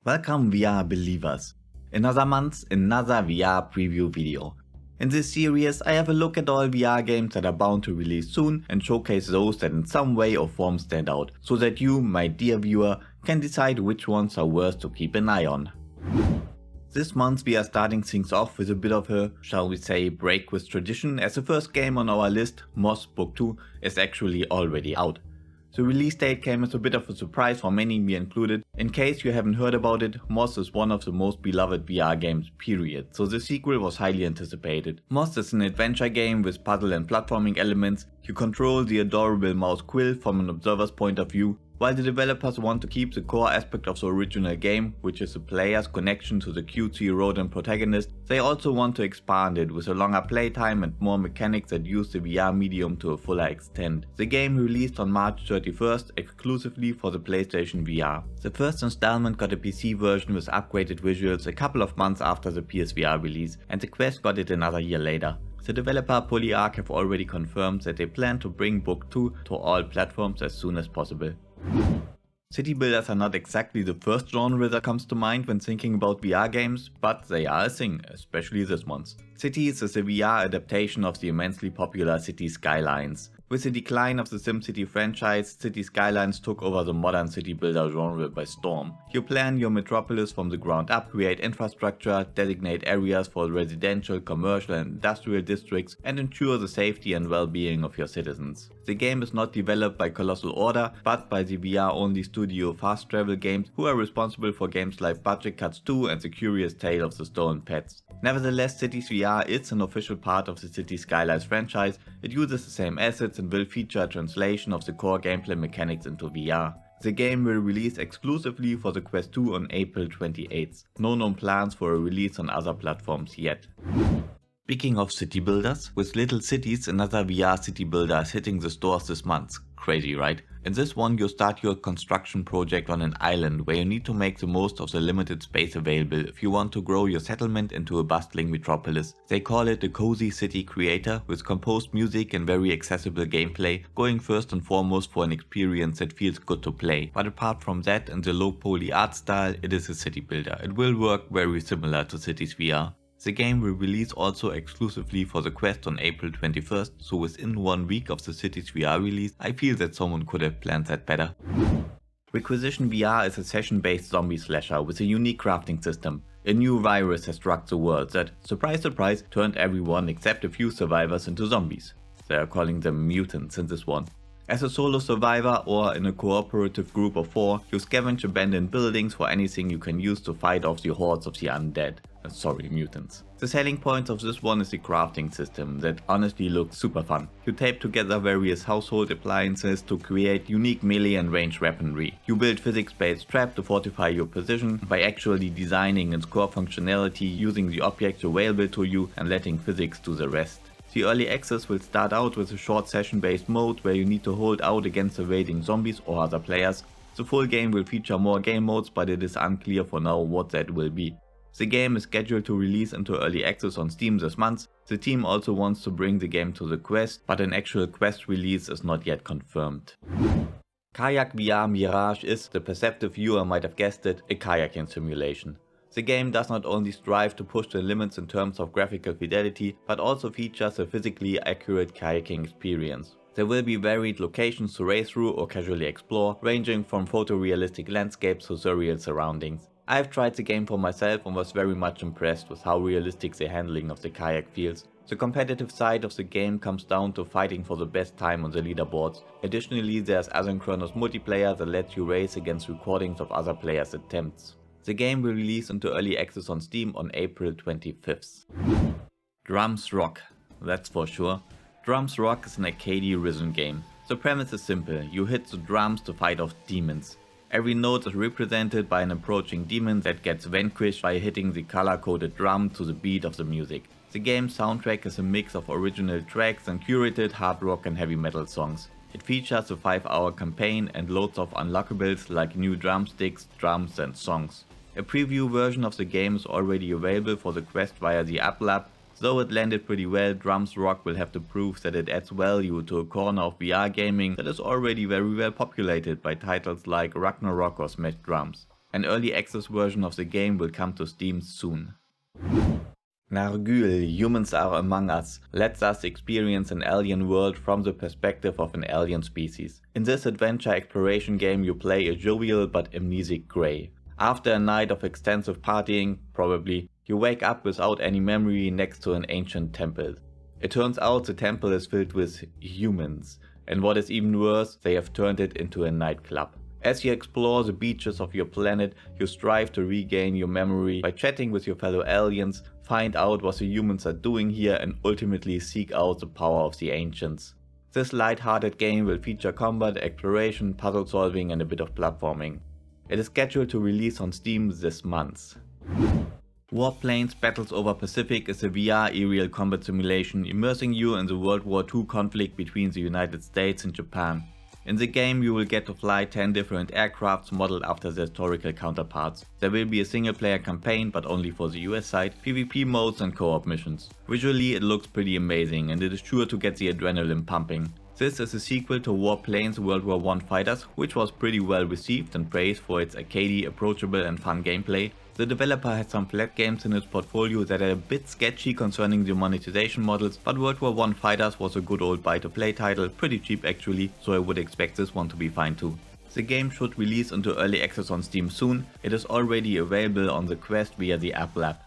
Welcome VR believers. Another month, another VR preview video. In this series I have a look at all VR games that are bound to release soon and showcase those that in some way or form stand out, so that you, my dear viewer, can decide which ones are worth to keep an eye on. This month we are starting things off with a bit of a, shall we say, break with tradition, as the first game on our list, Moss Book 2, is actually already out. The release date came as a bit of a surprise for many, me included. In case you haven't heard about it, Moss is one of the most beloved VR games period, so the sequel was highly anticipated. Moss is an adventure game with puzzle and platforming elements. You control the adorable mouse Quill from an observer's point of view. While the developers want to keep the core aspect of the original game, which is the player's connection to the cutesy rodent protagonist, they also want to expand it with a longer playtime and more mechanics that use the VR medium to a fuller extent. The game released on March 31st exclusively for the PlayStation VR. The first installment got a PC version with upgraded visuals a couple of months after the PSVR release, and the Quest got it another year later. The developer PolyArc have already confirmed that they plan to bring Book 2 to all platforms as soon as possible. City builders are not exactly the first genre that comes to mind when thinking about VR games, but they are a thing, especially this one's. Cities is a VR adaptation of the immensely popular City Skylines. With the decline of the SimCity franchise, City Skylines took over the modern city builder genre by storm. You plan your metropolis from the ground up, create infrastructure, designate areas for residential, commercial and industrial districts, and ensure the safety and well-being of your citizens. The game is not developed by Colossal Order, but by the VR-only studio Fast Travel Games, who are responsible for games like Budget Cuts 2 and The Curious Tale of the Stolen Pets. Nevertheless, Cities VR is an official part of the City Skylines franchise. It uses the same assets and will feature a translation of the core gameplay mechanics into VR. The game will release exclusively for the Quest 2 on April 28th. No known plans for a release on other platforms yet. Speaking of city builders, with Little Cities, another VR city builder is hitting the stores this month. Crazy, right? In this one you start your construction project on an island where you need to make the most of the limited space available if you want to grow your settlement into a bustling metropolis. They call it the Cozy City Creator, with composed music and very accessible gameplay, going first and foremost for an experience that feels good to play. But apart from that and the low poly art style, it is a city builder. It will work very similar to Cities VR. The game will release also exclusively for the Quest on April 21st, so within 1 week of the Cities VR release, I feel that someone could have planned that better. Requisition VR is a session-based zombie slasher with a unique crafting system. A new virus has struck the world that, surprise surprise, turned everyone except a few survivors into zombies. They are calling them mutants in this one. As a solo survivor or in a cooperative group of 4, you scavenge abandoned buildings for anything you can use to fight off the hordes of the undead. Mutants. The selling point of this one is the crafting system that honestly looks super fun. You tape together various household appliances to create unique melee and ranged weaponry. You build physics-based trap to fortify your position by actually designing its core functionality using the objects available to you and letting physics do the rest. The early access will start out with a short session-based mode where you need to hold out against evading zombies or other players. The full game will feature more game modes, but it is unclear for now what that will be. The game is scheduled to release into early access on Steam this month. The team also wants to bring the game to the Quest, but an actual Quest release is not yet confirmed. Kayak VR Mirage is, the perceptive viewer might have guessed it, a kayaking simulation. The game does not only strive to push the limits in terms of graphical fidelity, but also features a physically accurate kayaking experience. There will be varied locations to race through or casually explore, ranging from photorealistic landscapes to surreal surroundings. I've tried the game for myself and was very much impressed with how realistic the handling of the kayak feels. The competitive side of the game comes down to fighting for the best time on the leaderboards. Additionally, there's asynchronous multiplayer that lets you race against recordings of other players' attempts. The game will release into early access on Steam on April 25th. Drums rock, that's for sure. Drums Rock is an arcadey rhythm game. The premise is simple, you hit the drums to fight off demons. Every note is represented by an approaching demon that gets vanquished by hitting the color-coded drum to the beat of the music. The game's soundtrack is a mix of original tracks and curated hard rock and heavy metal songs. It features a 5-hour campaign and loads of unlockables like new drumsticks, drums and songs. A preview version of the game is already available for the Quest via the App Lab. Though it landed pretty well, Drums Rock will have to prove that it adds value to a corner of VR gaming that is already very well populated by titles like Ragnarok or Smash Drums. An early access version of the game will come to Steam soon. NARGUL, Humans Are Among Us, lets us experience an alien world from the perspective of an alien species. In this adventure exploration game you play a jovial but amnesic Grey. After a night of extensive partying, probably, you wake up without any memory next to an ancient temple. It turns out the temple is filled with humans, and what is even worse, they have turned it into a nightclub. As you explore the beaches of your planet, you strive to regain your memory by chatting with your fellow aliens, find out what the humans are doing here and ultimately seek out the power of the ancients. This light-hearted game will feature combat, exploration, puzzle solving and a bit of platforming. It is scheduled to release on Steam this month. Warplanes Battles over Pacific is a VR aerial combat simulation immersing you in the World War II conflict between the United States and Japan. In the game you will get to fly 10 different aircrafts modeled after their historical counterparts. There will be a single player campaign, but only for the US side, PvP modes and co-op missions. Visually it looks pretty amazing and it is sure to get the adrenaline pumping. This is a sequel to Warplanes World War I Fighters, which was pretty well received and praised for its arcadey, approachable and fun gameplay. The developer had some flat games in its portfolio that are a bit sketchy concerning the monetization models, but World War I Fighters was a good old buy to play title, pretty cheap actually, so I would expect this one to be fine too. The game should release into early access on Steam soon. It is already available on the Quest via the App Lab.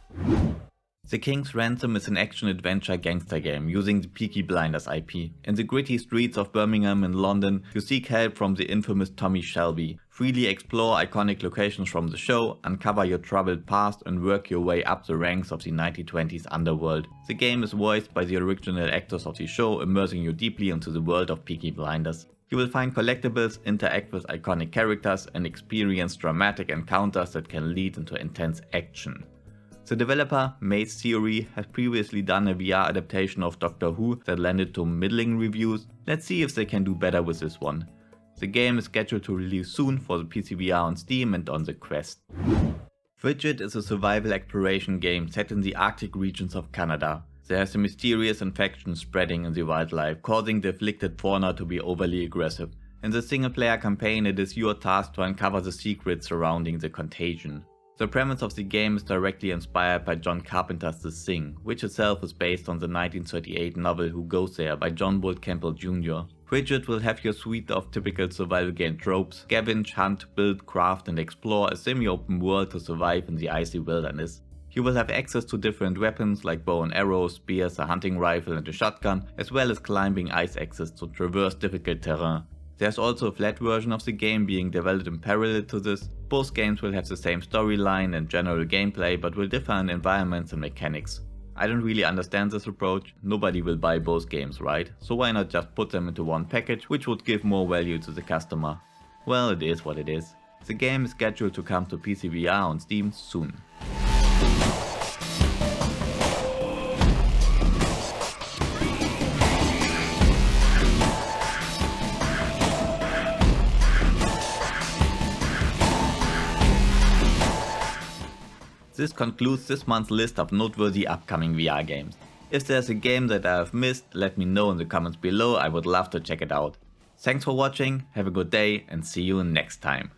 The King's Ransom is an action-adventure gangster game using the Peaky Blinders IP. In the gritty streets of Birmingham and London, you seek help from the infamous Tommy Shelby. Freely explore iconic locations from the show, uncover your troubled past and work your way up the ranks of the 1920s underworld. The game is voiced by the original actors of the show, immersing you deeply into the world of Peaky Blinders. You will find collectibles, interact with iconic characters and experience dramatic encounters that can lead into intense action. The developer, Maze Theory, has previously done a VR adaptation of Doctor Who that landed to middling reviews. Let's see if they can do better with this one. The game is scheduled to release soon for the PCVR on Steam and on the Quest. Frigid is a survival exploration game set in the Arctic regions of Canada. There is a mysterious infection spreading in the wildlife, causing the afflicted fauna to be overly aggressive. In the single player campaign it is your task to uncover the secrets surrounding the contagion. The premise of the game is directly inspired by John Carpenter's The Thing, which itself is based on the 1938 novel Who Goes There by John Bolt Campbell Jr. Frigid will have your suite of typical survival game tropes: scavenge, hunt, build, craft and explore a semi-open world to survive in the icy wilderness. You will have access to different weapons like bow and arrow, spears, a hunting rifle and a shotgun, as well as climbing ice axes to traverse difficult terrain. There's also a flat version of the game being developed in parallel to this. Both games will have the same storyline and general gameplay, but will differ in environments and mechanics. I don't really understand this approach. Nobody will buy both games, right? So why not just put them into one package, which would give more value to the customer? Well, it is what it is. The game is scheduled to come to PCVR on Steam soon. This concludes this month's list of noteworthy upcoming VR games. If there's a game that I have missed, let me know in the comments below, I would love to check it out. Thanks for watching, have a good day and see you next time.